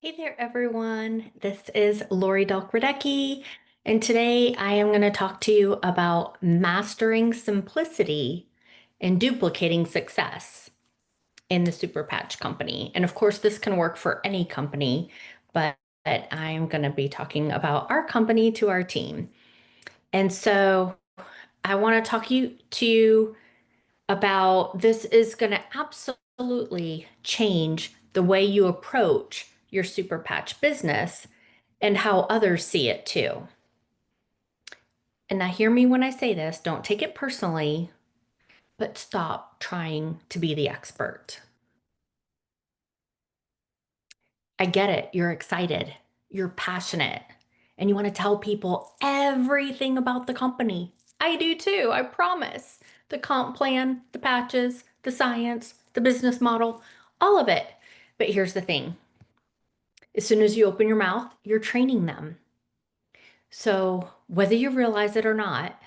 Hey there, everyone. This is Lori Delk-Radecki, and today I am going to talk to you about mastering simplicity and duplicating success in the Super Patch company. And of course, this can work for any company, but I'm going to be talking about our company to our team. And so I want to talk to you about this is going to absolutely change the way you approach your super patch business and how others see it too. And now, hear me when I say this, don't take it personally, but stop trying to be the expert. I get it. You're excited, you're passionate, and you want to tell people everything about the company. I do too, I promise. The comp plan, the patches, the science, the business model, all of it. But here's the thing, as soon as you open your mouth, you're training them. So, whether you realize it or not,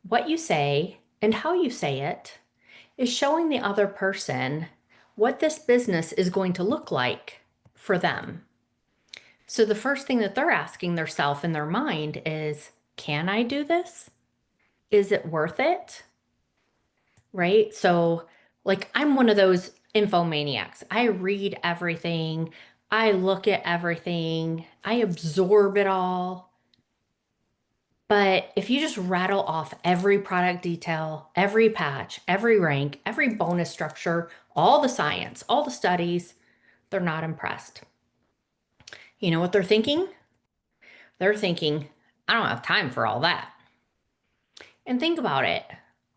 what you say and how you say it is showing the other person what this business is going to look like for them. So the first thing that they're asking themselves in their mind is, can I do this? Is it worth it? Right? So, like, I'm one of those infomaniacs. I read everything, I look at everything, I absorb it all. But if you just rattle off every product detail, every patch, every rank, every bonus structure, all the science, all the studies, they're not impressed. You know what they're thinking? They're thinking, I don't have time for all that. And think about it.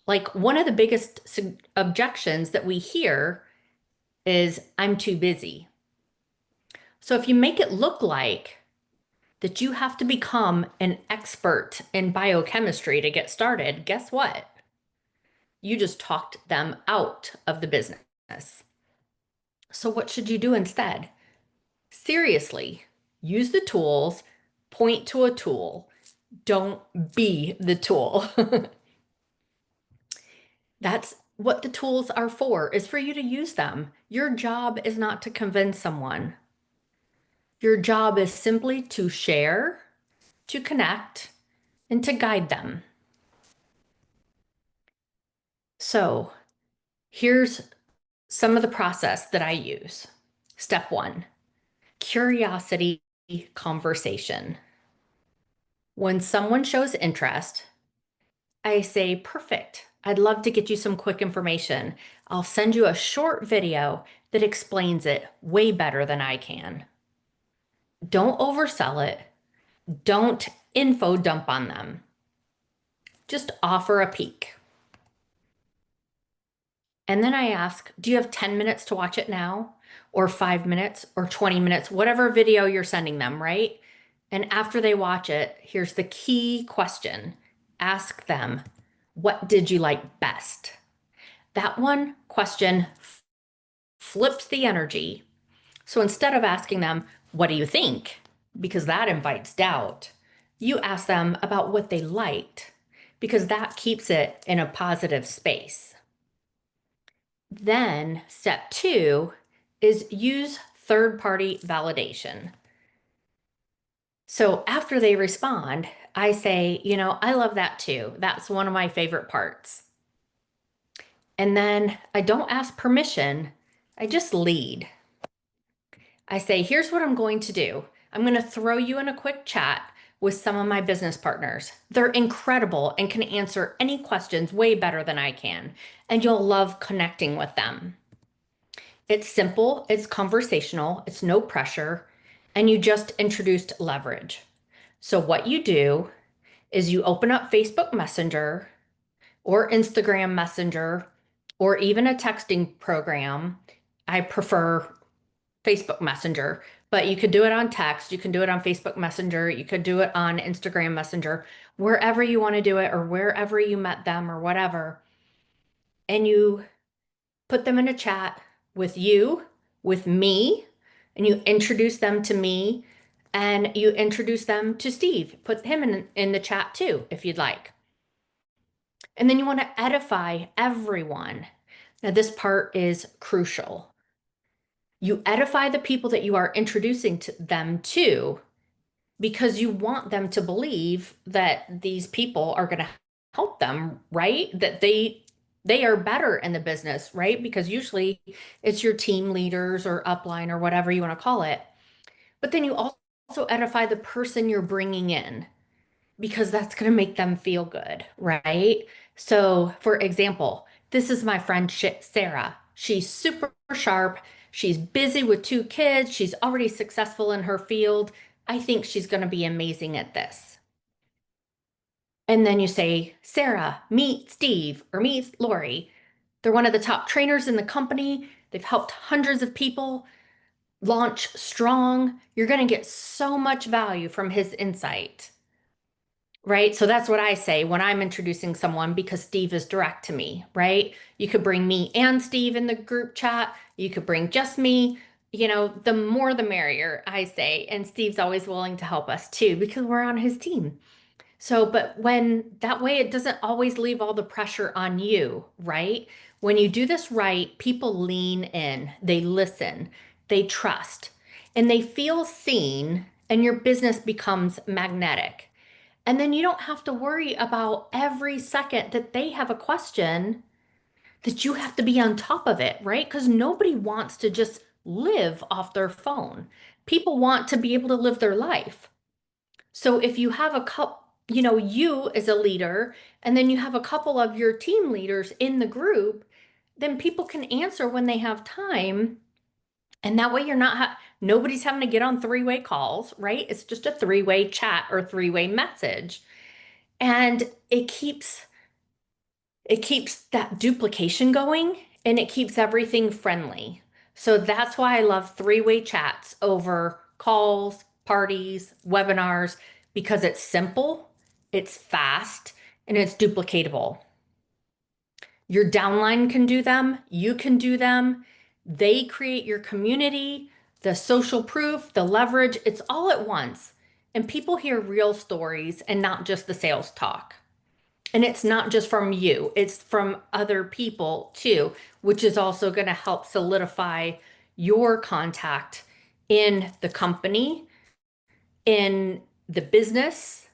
Like, one of the biggest objections that we hear is, I'm too busy. So if you make it look like that you have to become an expert in biochemistry to get started, guess what? You just talked them out of the business. So what should you do instead? Seriously, use the tools, point to a tool. Don't be the tool. That's what the tools are for, is for you to use them. Your job is not to convince someone. Your job is simply to share, to connect, and to guide them. So here's some of the process that I use. Step one, curiosity conversation. When someone shows interest, I say, perfect. I'd love to get you some quick information. I'll send you a short video that explains it way better than I can. Don't oversell it. Don't info dump on them. Just offer a peek. And then I ask, do you have 10 minutes to watch it now? Or 5 minutes or 20 minutes, whatever video you're sending them, right? And after they watch it, here's the key question. Ask them, what did you like best? That one question flips the energy. So instead of asking them, what do you think? Because that invites doubt, you ask them about what they liked, because that keeps it in a positive space. Then step two is use third-party validation. So after they respond, I say, I love that too. That's one of my favorite parts. And then I don't ask permission, I just lead. I say, here's what I'm going to do. I'm going to throw you in a quick chat with some of my business partners. They're incredible and can answer any questions way better than I can, and you'll love connecting with them. It's simple, it's conversational, it's no pressure, and you just introduced leverage. So what you do is you open up Facebook Messenger or Instagram Messenger or even a texting program. I prefer Facebook Messenger, but you could do it on text, you can do it on Facebook Messenger, you could do it on Instagram Messenger, wherever you want to do it or wherever you met them or whatever. And you put them in a chat with you, with me, and you introduce them to me, and you introduce them to Steve. Put him in the chat too, if you'd like. And then you want to edify everyone. Now, this part is crucial. You edify the people that you are introducing them to because you want them to believe that these people are going to help them, right? That they are better in the business, right? Because usually it's your team leaders or upline or whatever you want to call it. But then you also edify the person you're bringing in because that's going to make them feel good, right? So, for example, this is my friend Sarah. She's super sharp. She's busy with 2 kids. She's already successful in her field. I think she's going to be amazing at this. And then you say, Sarah, meet Steve or meet Lori. They're one of the top trainers in the company. They've helped hundreds of people launch strong. You're going to get so much value from his insight. Right. So that's what I say when I'm introducing someone because Steve is direct to me, right? You could bring me and Steve in the group chat. You could bring just me. The more the merrier, I say. And Steve's always willing to help us too because we're on his team. So, but when that way, it doesn't always leave all the pressure on you, right? When you do this right, people lean in, they listen, they trust, and they feel seen, and your business becomes magnetic. And then you don't have to worry about every second that they have a question that you have to be on top of it, right? Because nobody wants to just live off their phone. People want to be able to live their life. So if you have a couple, you as a leader, and then you have a couple of your team leaders in the group, then people can answer when they have time. And that way you're not, nobody's having to get on 3-way calls, right? It's just a 3-way chat or 3-way message. And it keeps that duplication going and it keeps everything friendly. So that's why I love 3-way chats over calls, parties, webinars, because it's simple, it's fast, and it's duplicatable. Your downline can do them, you can do them. They create your community, the social proof, the leverage, it's all at once. And people hear real stories and not just the sales talk. And it's not just from you, it's from other people too, which is also going to help solidify your contact in the company, in the business,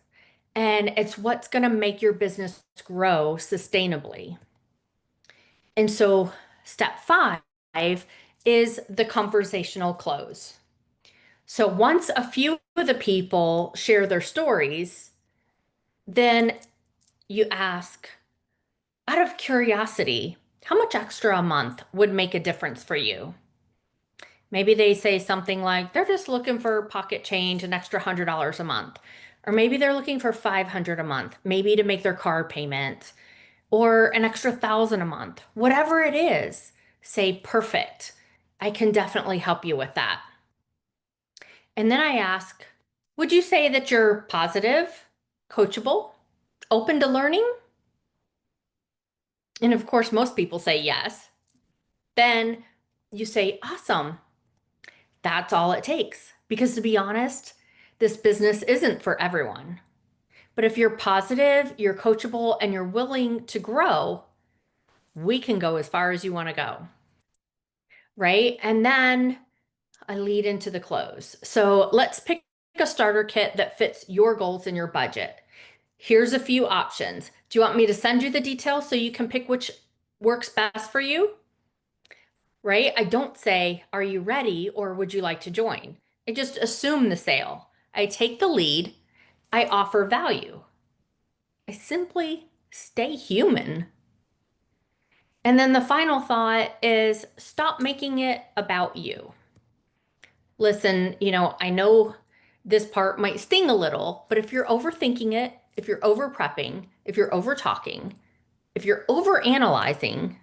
and it's what's going to make your business grow sustainably. And so, step 5 is the conversational close. So, once a few of the people share their stories, then you ask, out of curiosity, how much extra a month would make a difference for you? Maybe they say something like they're just looking for pocket change, an extra $100 a month. Or maybe they're looking for 500 a month, maybe to make their car payment, or an extra 1,000 a month. Whatever it is, say perfect. I can definitely help you with that. And then I ask, would you say that you're positive, coachable, open to learning? And of course, most people say yes. Then you say, awesome. That's all it takes. Because to be honest, this business isn't for everyone. But if you're positive, you're coachable, and you're willing to grow, we can go as far as you want to go. Right? And then I lead into the close. So let's pick a starter kit that fits your goals and your budget. Here's a few options. Do you want me to send you the details so you can pick which works best for you? Right? I don't say, are you ready or would you like to join? I just assume the sale. I take the lead. I offer value. I simply stay human. And then the final thought is stop making it about you. Listen, I know this part might sting a little, but if you're overthinking it, if you're over prepping, if you're over talking, if you're over analyzing,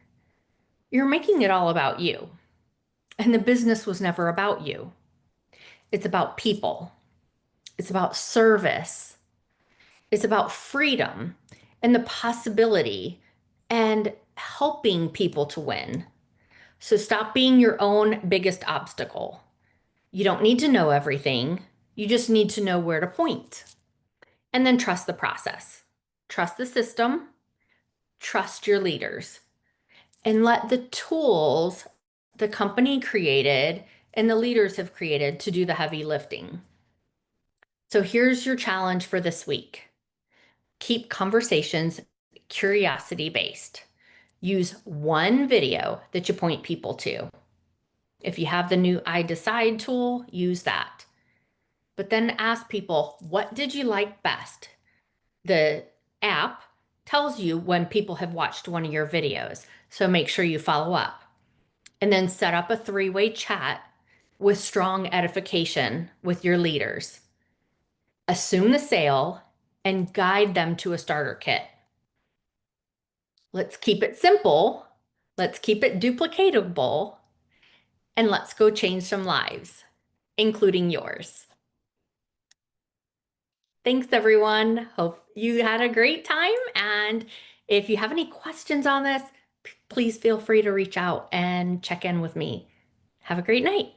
you're making it all about you. And the business was never about you. It's about people. It's about service. It's about freedom and the possibility and helping people to win. So stop being your own biggest obstacle. You don't need to know everything. You just need to know where to point. And then trust the process. Trust the system. Trust your leaders. And let the tools the company created and the leaders have created to do the heavy lifting. So here's your challenge for this week. Keep conversations curiosity based. Use one video that you point people to. If you have the new I Decide tool, use that. But then ask people, what did you like best? The app tells you when people have watched one of your videos, so make sure you follow up. And then set up a three-way chat with strong edification with your leaders. Assume the sale and guide them to a starter kit. Let's keep it simple. Let's keep it duplicatable. And let's go change some lives, including yours. Thanks, everyone. Hope you had a great time. And if you have any questions on this, please feel free to reach out and check in with me. Have a great night.